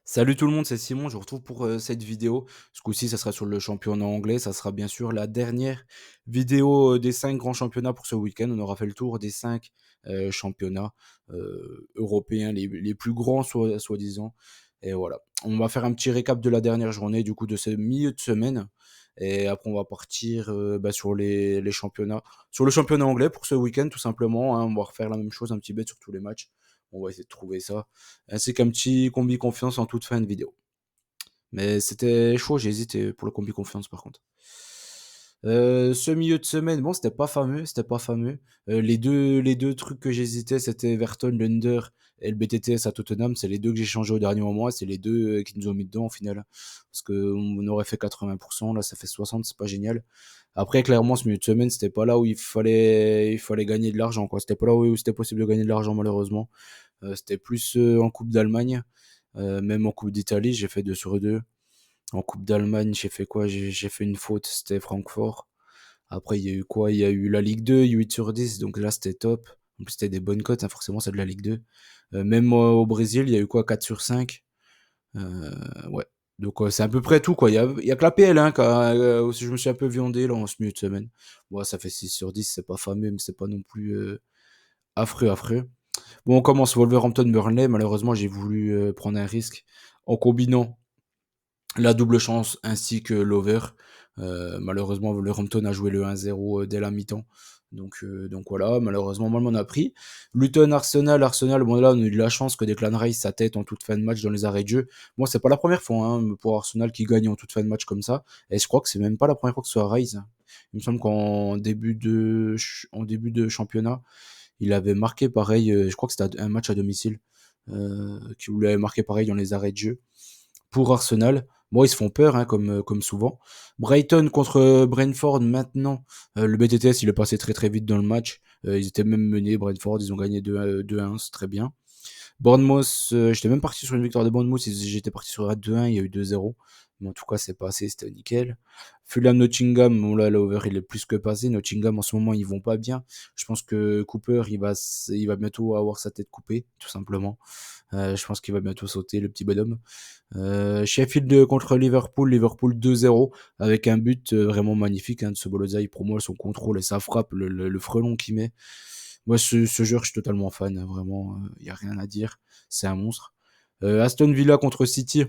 Salut tout le monde, c'est Simon, je vous retrouve pour cette vidéo. Ce coup-ci, ça sera sur le championnat anglais. Ça sera bien sûr la dernière vidéo des 5 grands championnats pour ce week-end. On aura fait le tour des 5 championnats européens, les plus grands, soi-disant. Et voilà. On va faire un petit récap de la dernière journée, du coup, de ce milieu de semaine. Et après, on va partir sur les championnats. Sur le championnat anglais pour ce week-end, tout simplement, hein. On va refaire la même chose, un petit bet sur tous les matchs. On va essayer de trouver ça ainsi qu'un petit combi confiance en toute fin de vidéo. Mais c'était chaud, j'ai hésité pour le combi confiance par contre. Ce milieu de semaine, bon, c'était pas fameux. Les deux trucs que j'hésitais, c'était Everton, l'Under et le BTTS à Tottenham. C'est les deux que j'ai changé au dernier moment. C'est les deux qui nous ont mis dedans au final. Parce qu'on aurait fait 80%, là ça fait 60%, c'est pas génial. Après, clairement, ce milieu de semaine, c'était pas là où il fallait gagner de l'argent, quoi. C'était pas là où c'était possible de gagner de l'argent, malheureusement. C'était plus en Coupe d'Allemagne. Même en Coupe d'Italie, j'ai fait 2 sur 2. En Coupe d'Allemagne, j'ai fait quoi? J'ai fait une faute, c'était Francfort. Après, il y a eu quoi? Il y a eu la Ligue 2, 8 sur 10, donc là, c'était top. En plus, c'était des bonnes cotes, hein, forcément, c'est de la Ligue 2. Même au Brésil, il y a eu quoi? 4 sur 5. Ouais. Donc, c'est à peu près tout, quoi. Il y a que la PL, hein, où je me suis un peu viandé là, en ce milieu de semaine. Bon, ça fait 6 sur 10, c'est pas fameux, mais c'est pas non plus affreux, affreux. Bon, on commence Wolverhampton-Burnley. Malheureusement, j'ai voulu prendre un risque en combinant la double chance ainsi que l'over. Malheureusement, Wolverhampton a joué le 1-0 dès la mi-temps. Donc voilà, malheureusement, moi, on a pris. Luton-Arsenal, bon là, on a eu de la chance que Declan Rice sa tête en toute fin de match dans les arrêts de jeu. Moi, c'est pas la première fois hein, pour Arsenal qui gagne en toute fin de match comme ça. Et je crois que c'est même pas la première fois que ce soit Rice. Il me semble qu'en début de championnat, il avait marqué pareil, je crois que c'était un match à domicile, qui lui avait marqué pareil dans les arrêts de jeu pour Arsenal. Bon, ils se font peur, hein, comme souvent. Brighton contre Brentford maintenant. Le BTTS, il est passé très très vite dans le match. Ils étaient même menés, Brentford, ils ont gagné 2-1, c'est très bien. Bournemouth, j'étais même parti sur une victoire de Bournemouth, j'étais parti sur un 2-1, il y a eu 2-0. Mais en tout cas, c'est passé, c'était nickel. Fulham Nottingham, bon là, l'over il est plus que passé. Nottingham en ce moment, ils vont pas bien. Je pense que Cooper, il va bientôt avoir sa tête coupée, tout simplement. Je pense qu'il va bientôt sauter, le petit bonhomme. Sheffield contre Liverpool 2-0, avec un but vraiment magnifique hein, de ce Bolozai. Pour moi, son contrôle et sa frappe, le frelon qu'il met. Moi, ce joueur, je suis totalement fan, hein, vraiment, il y a rien à dire. C'est un monstre. Aston Villa contre City.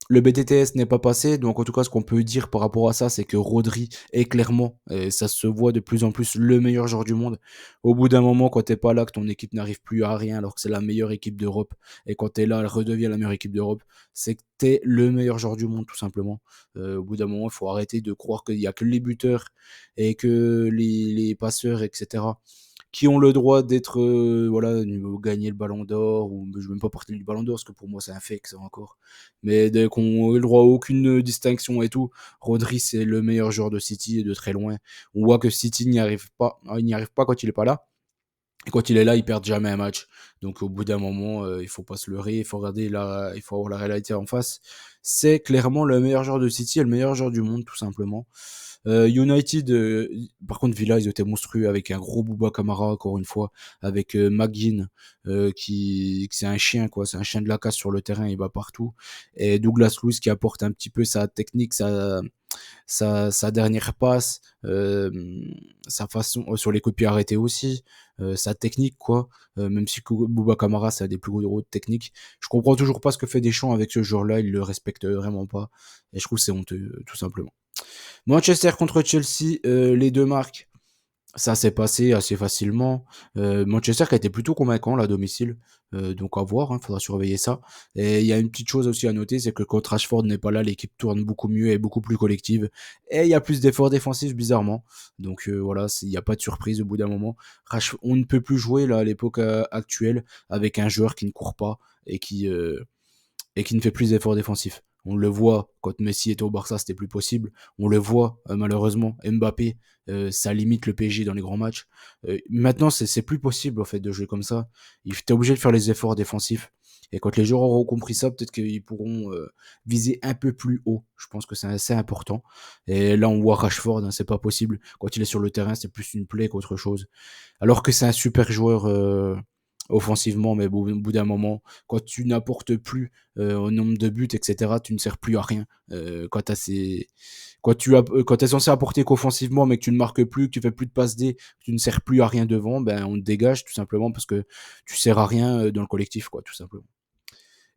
Le BTTS n'est pas passé, donc en tout cas, ce qu'on peut dire par rapport à ça, c'est que Rodri est clairement, et ça se voit de plus en plus, le meilleur joueur du monde. Au bout d'un moment, quand t'es pas là, que ton équipe n'arrive plus à rien, alors que c'est la meilleure équipe d'Europe, et quand t'es là, elle redevient la meilleure équipe d'Europe, c'est que t'es le meilleur joueur du monde, tout simplement. Au bout d'un moment, il faut arrêter de croire qu'il y a que les buteurs et que les passeurs, etc., qui ont le droit d'être voilà gagner le ballon d'or, ou je vais même pas parler du ballon d'or parce que pour moi c'est un fake ça encore, mais qu'on ait le droit à aucune distinction et tout. Rodri, c'est le meilleur joueur de City et de très loin. On voit que City n'y arrive pas quand il est pas là, et quand il est là, ils perdent jamais un match. Donc au bout d'un moment, il faut pas se leurrer, il faut avoir la réalité en face. C'est clairement le meilleur joueur de City et le meilleur joueur du monde, tout simplement. United, par contre, Villa, ils étaient monstrueux avec un gros Bouba Kamara, encore une fois, avec McGinn, qui c'est un chien, quoi. C'est un chien de la casse sur le terrain, il va partout. Et Douglas Luiz qui apporte un petit peu sa technique, sa dernière passe, sa façon sur les coups de pied arrêtés aussi, sa technique, quoi. Même si Bouba Kamara, ça a des plus gros de technique. Je comprends toujours pas ce que fait Deschamps avec ce joueur-là, il le respecte vraiment pas. Et je trouve que c'est honteux, tout simplement. Manchester contre Chelsea, les deux marques, ça s'est passé assez facilement. Manchester qui a été plutôt convaincant là, à domicile, donc à voir, hein, faudra surveiller ça. Et il y a une petite chose aussi à noter, c'est que quand Rashford n'est pas là, l'équipe tourne beaucoup mieux et beaucoup plus collective. Et il y a plus d'efforts défensifs bizarrement. Donc voilà, il n'y a pas de surprise au bout d'un moment. On ne peut plus jouer là à l'époque actuelle avec un joueur qui ne court pas et qui ne fait plus d'efforts défensifs. On le voit quand Messi était au Barça, c'était plus possible. On le voit malheureusement, Mbappé, ça limite le PSG dans les grands matchs. Maintenant, c'est plus possible en fait de jouer comme ça. T'es obligé de faire les efforts défensifs. Et quand les joueurs auront compris ça, peut-être qu'ils pourront viser un peu plus haut. Je pense que c'est assez important. Et là, on voit Rashford, hein, c'est pas possible. Quand il est sur le terrain, c'est plus une plaie qu'autre chose. Alors que c'est un super joueur offensivement, mais au bout d'un moment, quand tu n'apportes plus au nombre de buts, etc., tu ne sers plus à rien. Quand tu es censé apporter qu'offensivement, mais que tu ne marques plus, que tu fais plus de passes D, que tu ne sers plus à rien devant, ben on te dégage tout simplement parce que tu sers à rien dans le collectif, quoi, tout simplement.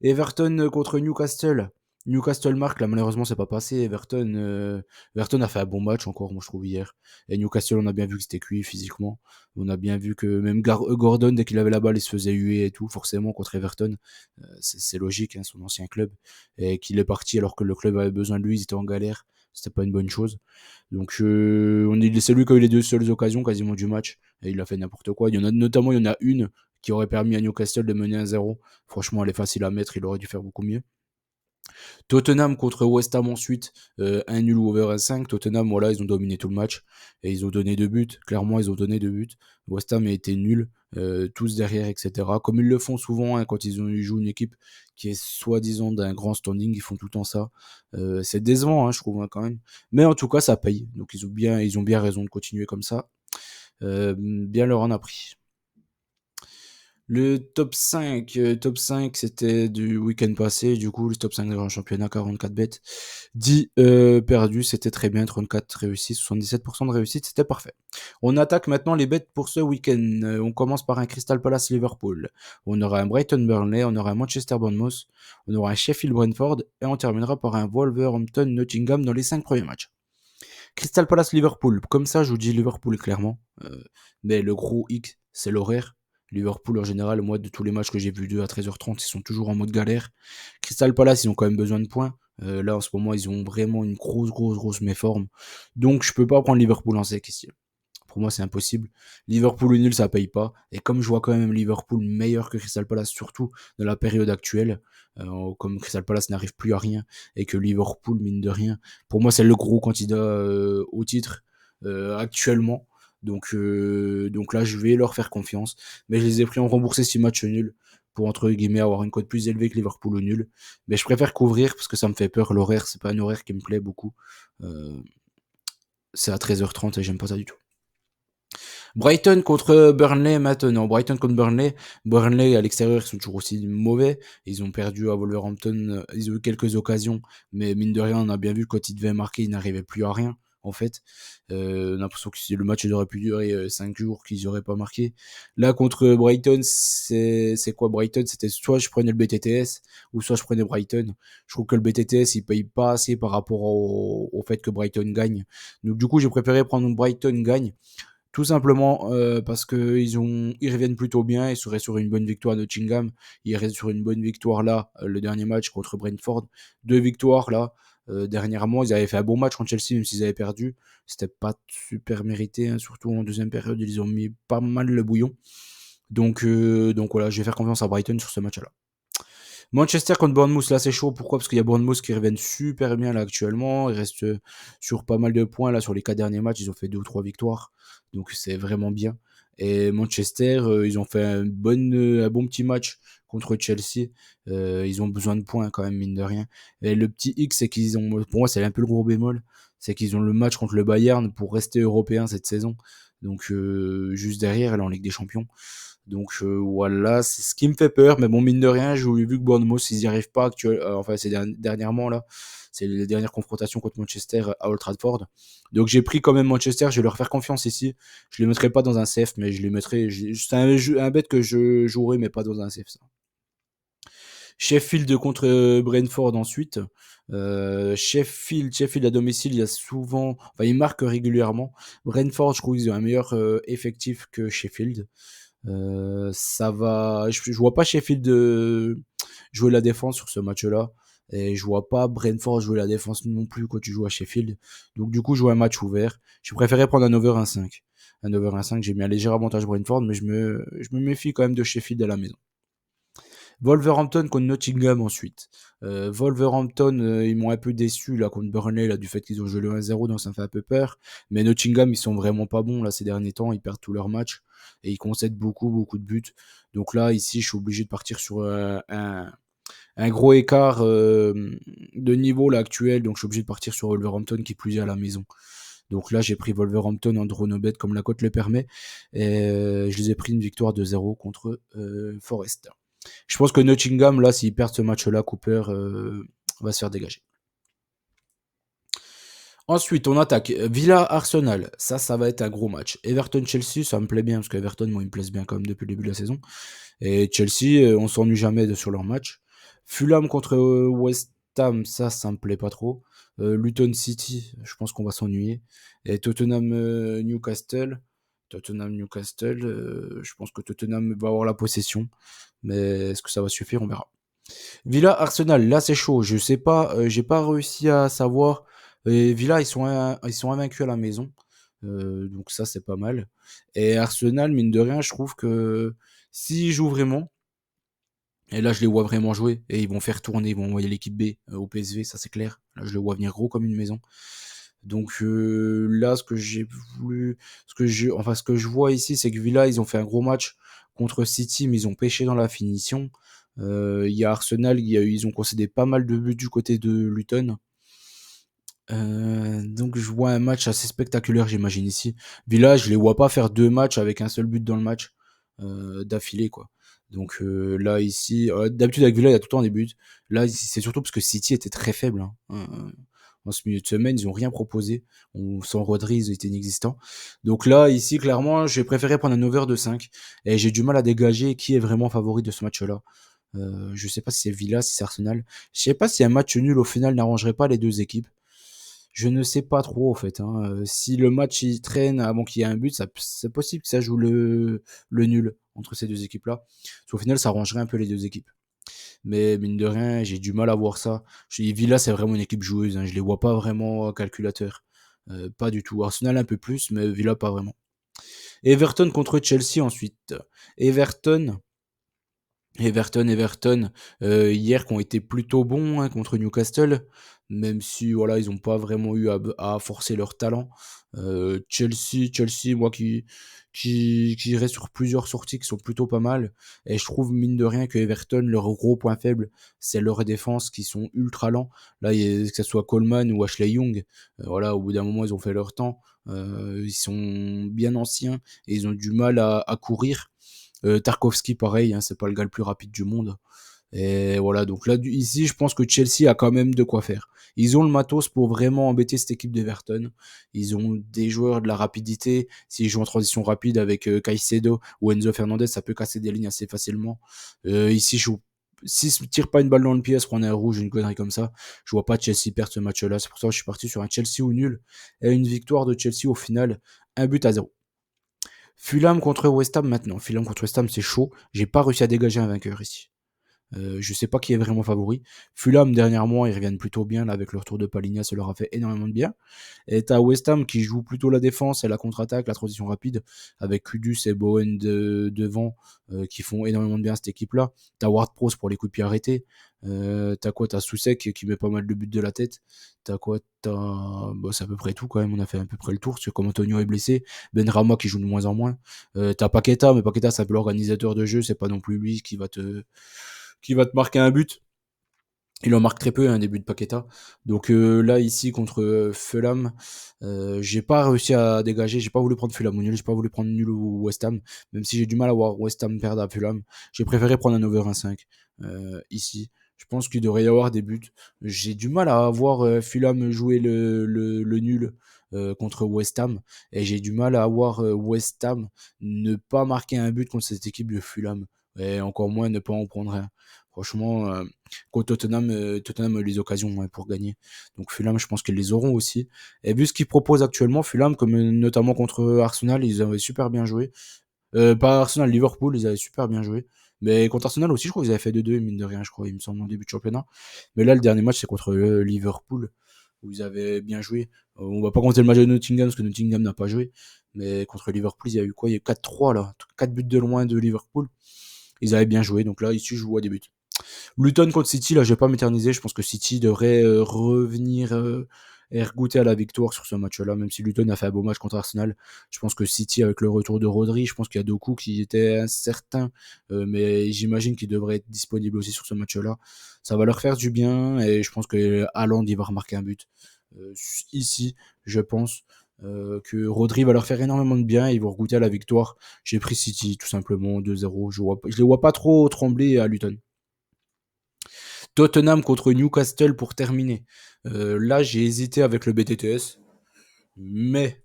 Everton contre Newcastle. Newcastle marque, là malheureusement c'est pas passé. Everton a fait un bon match encore, moi je trouve hier. Et Newcastle, on a bien vu que c'était cuit physiquement. On a bien vu que même Gordon, dès qu'il avait la balle, il se faisait huer et tout, forcément contre Everton. C'est logique, hein, son ancien club. Et qu'il est parti alors que le club avait besoin de lui, ils étaient en galère. C'était pas une bonne chose. Donc c'est lui qui a eu les deux seules occasions quasiment du match. Et il a fait n'importe quoi. Il y en a une qui aurait permis à Newcastle de mener 1-0. Franchement, elle est facile à mettre, il aurait dû faire beaucoup mieux. Tottenham contre West Ham ensuite, un nul ou over 1,5. Tottenham, voilà, ils ont dominé tout le match et ils ont donné 2 buts. Clairement, ils ont donné 2 buts. West Ham a été nul, tous derrière, etc. Comme ils le font souvent hein, quand ils jouent une équipe qui est soi-disant d'un grand standing, ils font tout le temps ça. C'est décevant, hein, je trouve, hein, quand même. Mais en tout cas, ça paye. Donc ils ont bien raison de continuer comme ça. Bien leur en a pris. Le top 5 c'était du week-end passé, du coup, le top 5 grand championnat, 44 bêtes. 10 perdus, c'était très bien, 34 réussis, 77% de réussite, c'était parfait. On attaque maintenant les bêtes pour ce week-end. On commence par un Crystal Palace Liverpool. On aura un Brighton Burnley, on aura un Manchester Bournemouth, on aura un Sheffield Brentford, et on terminera par un Wolverhampton Nottingham dans les 5 premiers matchs. Crystal Palace Liverpool, comme ça je vous dis Liverpool clairement, mais le gros X c'est l'horaire. Liverpool en général, moi de tous les matchs que j'ai vus 2 à 13h30, ils sont toujours en mode galère. Crystal Palace, ils ont quand même besoin de points. Là en ce moment, ils ont vraiment une grosse méforme. Donc je peux pas prendre Liverpool en sec ici. Pour moi, c'est impossible. Liverpool ou nul, ça paye pas. Et comme je vois quand même Liverpool meilleur que Crystal Palace, surtout dans la période actuelle, comme Crystal Palace n'arrive plus à rien et que Liverpool, mine de rien, pour moi, c'est le gros candidat au titre actuellement. Donc là, je vais leur faire confiance. Mais je les ai pris en remboursé 6 matchs nuls pour, entre guillemets, avoir une cote plus élevée que Liverpool ou nul. Mais je préfère couvrir parce que ça me fait peur. L'horaire, c'est pas un horaire qui me plaît beaucoup. Euh, c'est à 13h30 et j'aime pas ça du tout. Brighton contre Burnley maintenant. Brighton contre Burnley. Burnley à l'extérieur, ils sont toujours aussi mauvais. Ils ont perdu à Wolverhampton. Ils ont eu quelques occasions, mais mine de rien, on a bien vu que quand ils devaient marquer, ils n'arrivaient plus à rien. En fait, on a l'impression que si le match aurait pu durer 5 jours, qu'ils n'auraient pas marqué. Là, contre Brighton, c'est quoi Brighton? C'était soit je prenais le BTTS, ou soit je prenais Brighton. Je trouve que le BTTS, il paye pas assez par rapport au fait que Brighton gagne. Donc du coup, j'ai préféré prendre Brighton gagne. Tout simplement parce que ils reviennent plutôt bien. Ils seraient sur une bonne victoire à Nottingham. Ils restent sur une bonne victoire là, le dernier match contre Brentford. 2 victoires là. Dernièrement, ils avaient fait un bon match contre Chelsea, même s'ils avaient perdu. C'était pas super mérité, hein, surtout en deuxième période. Ils ont mis pas mal le bouillon. Donc voilà, je vais faire confiance à Brighton sur ce match-là. Manchester contre Bournemouth, là c'est chaud. Pourquoi? Parce qu'il y a Bournemouth qui reviennent super bien là actuellement. Ils restent sur pas mal de points là sur les 4 derniers matchs. Ils ont fait 2 ou 3 victoires. Donc c'est vraiment bien. Et Manchester, ils ont fait un bon petit match contre Chelsea. Ils ont besoin de points quand même, mine de rien. Et le petit X, c'est qu'ils ont, pour moi c'est un peu le gros bémol, c'est qu'ils ont le match contre le Bayern pour rester européen cette saison. Donc juste derrière, elle est en Ligue des Champions. Donc voilà, c'est ce qui me fait peur. Mais bon, mine de rien, j'ai vu que Bournemouth, ils n'y arrivent pas enfin, c'est dernièrement là. C'est les dernières confrontations contre Manchester à Old Trafford. Donc j'ai pris quand même Manchester, je vais leur faire confiance ici. Je les mettrai pas dans un safe, mais je les mettrai. C'est un bet que je jouerai, mais pas dans un safe ça. Sheffield contre Brentford ensuite. Sheffield à domicile, il y a souvent, enfin ils marquent régulièrement. Brentford, je trouve qu'ils ont un meilleur effectif que Sheffield. Ça va. Je vois pas Sheffield jouer la défense sur ce match-là. Et je vois pas Brentford jouer la défense non plus quand tu joues à Sheffield. Donc du coup, je vois un match ouvert. Je préférais prendre un over 1,5. Un over 1,5, j'ai mis un léger avantage Brentford, mais je me méfie quand même de Sheffield à la maison. Wolverhampton contre Nottingham ensuite. Wolverhampton, ils m'ont un peu déçu là contre Burnley là, du fait qu'ils ont joué le 1-0, donc ça me fait un peu peur. Mais Nottingham, ils sont vraiment pas bons là ces derniers temps, ils perdent tous leurs matchs et ils concèdent beaucoup de buts. Donc là, ici, je suis obligé de partir sur un gros écart de niveau là actuel, donc je suis obligé de partir sur Wolverhampton qui plus est à la maison. Donc là, j'ai pris Wolverhampton en draw no bet comme la cote le permet. Et je les ai pris une victoire de 0 contre Forest. Je pense que Nottingham, là, s'ils perdent ce match-là, Cooper va se faire dégager. Ensuite, on attaque Villa-Arsenal. Ça va être un gros match. Everton-Chelsea, ça me plaît bien, parce qu'Everton, moi, ils me plaisent bien quand même depuis le début de la saison. Et Chelsea, on s'ennuie jamais sur leur match. Fulham contre West Ham, ça me plaît pas trop. Luton City, je pense qu'on va s'ennuyer. Et Tottenham-Newcastle. Tottenham-Newcastle, je pense que Tottenham va avoir la possession. Mais est-ce que ça va suffire? On verra. Villa-Arsenal, là c'est chaud. Je sais pas, j'ai pas réussi à savoir. Villa, ils sont invaincus à la maison. Donc ça, c'est pas mal. Et Arsenal, mine de rien, je trouve que s'ils jouent vraiment, et là je les vois vraiment jouer, et ils vont faire tourner, ils vont envoyer l'équipe B au PSV, ça c'est clair. Là, je les vois venir gros comme une maison. Donc là, ce que j'ai voulu, ce que je vois ici, c'est que Villa, ils ont fait un gros match contre City, mais ils ont pêché dans la finition. Il y a Arsenal, ils ont concédé pas mal de buts du côté de Luton. Donc je vois un match assez spectaculaire, j'imagine ici. Villa, je les vois pas faire deux matchs avec un seul but dans le match d'affilée, quoi. Donc là ici, d'habitude avec Villa, il y a tout le temps des buts. Là, c'est surtout parce que City était très faible, hein. En ce milieu de semaine, ils ont rien proposé. Sans Rodri, ils étaient inexistants. Donc là, ici, clairement, j'ai préféré prendre un over de 5. Et j'ai du mal à dégager qui est vraiment favori de ce match-là. Je sais pas si c'est Villa, si c'est Arsenal. Je sais pas si un match nul au final n'arrangerait pas les deux équipes. Je ne sais pas trop, en fait, hein. Si le match il traîne avant qu'il y ait un but, c'est possible que ça joue le nul entre ces deux équipes-là. Parce qu'au final, ça arrangerait un peu les deux équipes. Mais mine de rien, j'ai du mal à voir ça. Villa, c'est vraiment une équipe joueuse, hein. Je les vois pas vraiment calculateurs. Pas du tout. Arsenal un peu plus, mais Villa pas vraiment. Everton contre Chelsea ensuite. Everton, Everton, hier qui ont été plutôt bons, hein, contre Newcastle, même si voilà, ils ont pas vraiment eu à forcer leur talent. Chelsea, moi qui reste sur plusieurs sorties qui sont plutôt pas mal, et je trouve mine de rien que Everton, leur gros point faible, c'est leur défense qui sont ultra lents. Là, que ce soit Coleman ou Ashley Young, voilà, au bout d'un moment, ils ont fait leur temps. Ils sont bien anciens et ils ont du mal à courir. Tarkovsky, pareil, hein, c'est pas le gars le plus rapide du monde. Et voilà, donc là, ici, je pense que Chelsea a quand même de quoi faire. Ils ont le matos pour vraiment embêter cette équipe d'Everton. Ils ont des joueurs de la rapidité. S'ils jouent en transition rapide avec Caicedo ou Enzo Fernandez, ça peut casser des lignes assez facilement. Ici, s'ils ne tirent pas une balle dans le pied, se prendre un rouge, une connerie comme ça, je vois pas Chelsea perdre ce match-là. C'est pour ça que je suis parti sur un Chelsea ou nul et une victoire de Chelsea au final, 1-0. Fulham contre West Ham maintenant. Fulham contre West Ham, c'est chaud. J'ai pas réussi à dégager un vainqueur ici. Je sais pas qui est vraiment favori. Fulham, dernièrement, ils reviennent plutôt bien là, avec le retour de Palhinha, ça leur a fait énormément de bien. Et t'as West Ham qui joue plutôt la défense et la contre-attaque, la transition rapide, avec Kudus et Bowen devant, qui font énormément de bien à cette équipe-là. T'as Ward-Prowse pour les coups de pied arrêtés. T'as quoi? T'as Soucek qui met pas mal de buts de la tête. T'as quoi? Bah, c'est à peu près tout quand même. On a fait à peu près le tour. Parce que comme Antonio est blessé, Benrahma qui joue de moins en moins. T'as Paqueta, mais Paqueta c'est un peu l'organisateur de jeu. C'est pas non plus lui qui va te marquer un but. Il en marque très peu, un début de Paqueta. Donc là, ici, contre Fulham, j'ai pas réussi à dégager. J'ai pas voulu prendre Fulham ou nul. J'ai pas voulu prendre nul ou West Ham. Même si j'ai du mal à voir West Ham perdre à Fulham. J'ai préféré prendre un over 1,5 ici. Je pense qu'il devrait y avoir des buts. J'ai du mal à voir Fulham jouer le nul contre West Ham. Et j'ai du mal à voir West Ham ne pas marquer un but contre cette équipe de Fulham. Et encore moins ne pas en prendre un. Franchement, contre Tottenham a eu les occasions, ouais, pour gagner. Donc Fulham, je pense qu'ils les auront aussi. Et vu ce qu'ils proposent actuellement, Fulham, comme notamment contre Arsenal, ils avaient super bien joué. Pas Arsenal, Liverpool, ils avaient super bien joué. Mais contre Arsenal aussi, je crois qu'ils avaient fait 2-2, mine de rien, je crois, il me semble, en début de championnat. Mais là, le dernier match, c'est contre Liverpool, où ils avaient bien joué. On va pas compter le match de Nottingham, parce que Nottingham n'a pas joué. Mais contre Liverpool, il y a eu quoi? Il y a eu 4-3, là. 4 buts de loin de Liverpool. Ils avaient bien joué, donc là, ici, je vois des buts. Luton contre City, là, je vais pas m'éterniser. Je pense que City devrait revenir et goûter à la victoire sur ce match-là, même si Luton a fait un beau match contre Arsenal. Je pense que City, avec le retour de Rodri, je pense qu'il y a Doku qui était incertain, mais j'imagine qu'il devrait être disponible aussi sur ce match-là. Ça va leur faire du bien, et je pense que Haaland, il va remarquer un but. Ici, je pense. que Rodri va leur faire énormément de bien et ils vont regoûter à la victoire. J'ai pris City, tout simplement, 2-0. Je les vois pas trop trembler à Luton. Tottenham contre Newcastle pour terminer. Là, j'ai hésité avec le BTTS, mais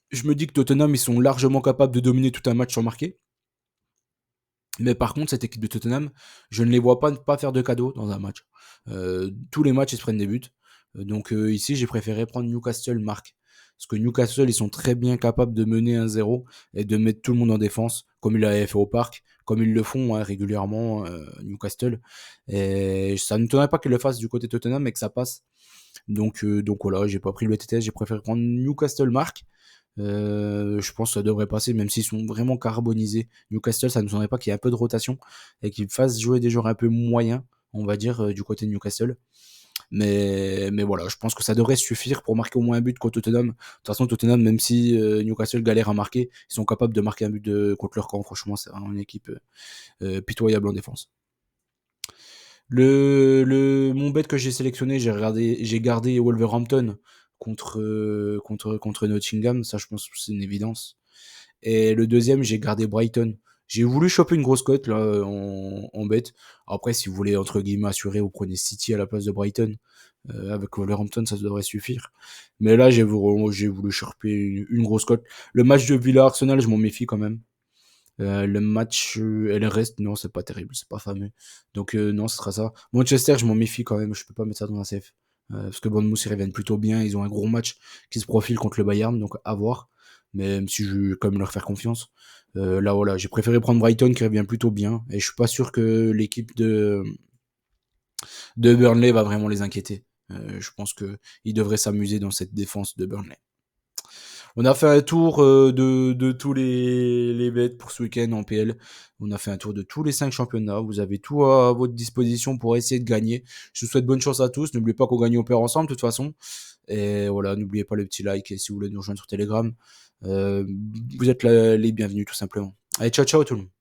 je me dis que Tottenham, ils sont largement capables de dominer tout un match sans marquer. Mais par contre, cette équipe de Tottenham, je ne les vois pas faire de cadeaux dans un match. Tous les matchs, ils se prennent des buts. Donc ici, j'ai préféré prendre Newcastle marque. Parce que Newcastle, ils sont très bien capables de mener 1-0 et de mettre tout le monde en défense, comme ils l'avaient fait au parc, comme ils le font régulièrement, Newcastle. Et ça ne m'étonnerait pas qu'ils le fassent du côté de Tottenham, mais que ça passe. Donc voilà, j'ai pas pris le TTS, j'ai préféré prendre Newcastle marque. Je pense que ça devrait passer, même s'ils sont vraiment carbonisés. Newcastle, ça ne nous semblait pas qu'il y ait un peu de rotation et qu'ils fassent jouer des joueurs un peu moyens, on va dire, du côté de Newcastle. Mais voilà, je pense que ça devrait suffire pour marquer au moins un but contre Tottenham. De toute façon, Tottenham, même si Newcastle galère à marquer, ils sont capables de marquer un but contre leur camp. Franchement, c'est une équipe pitoyable en défense. Mon bet que j'ai sélectionné, j'ai gardé Wolverhampton contre Nottingham. Ça, je pense que c'est une évidence. Et le deuxième, j'ai gardé Brighton. J'ai voulu choper une grosse cote là en bet. Après, si vous voulez entre guillemets assurer, vous prenez City à la place de Brighton. Avec Wolverhampton, ça devrait suffire. Mais là, j'ai voulu choper une grosse cote. Le match de Villa Arsenal, je m'en méfie quand même. Le match et le reste, non, c'est pas terrible, c'est pas fameux. Donc non, ce sera ça. Manchester, je m'en méfie quand même, je peux pas mettre ça dans la safe. Parce que Bournemouth, ils reviennent plutôt bien, ils ont un gros match qui se profile contre le Bayern, donc à voir. Mais même si je veux quand même leur faire confiance. Là, voilà, j'ai préféré prendre Brighton qui revient plutôt bien. Et je suis pas sûr que l'équipe de Burnley va vraiment les inquiéter. Je pense qu'ils devraient s'amuser dans cette défense de Burnley. On a fait un tour de tous les bets pour ce week-end en PL. On a fait un tour de tous les 5 championnats. Vous avez tout à votre disposition pour essayer de gagner. Je vous souhaite bonne chance à tous. N'oubliez pas qu'on gagne au perd ensemble de toute façon. Et voilà, n'oubliez pas le petit like et si vous voulez nous rejoindre sur Telegram. Vous êtes les bienvenus tout simplement. Allez, ciao ciao tout le monde.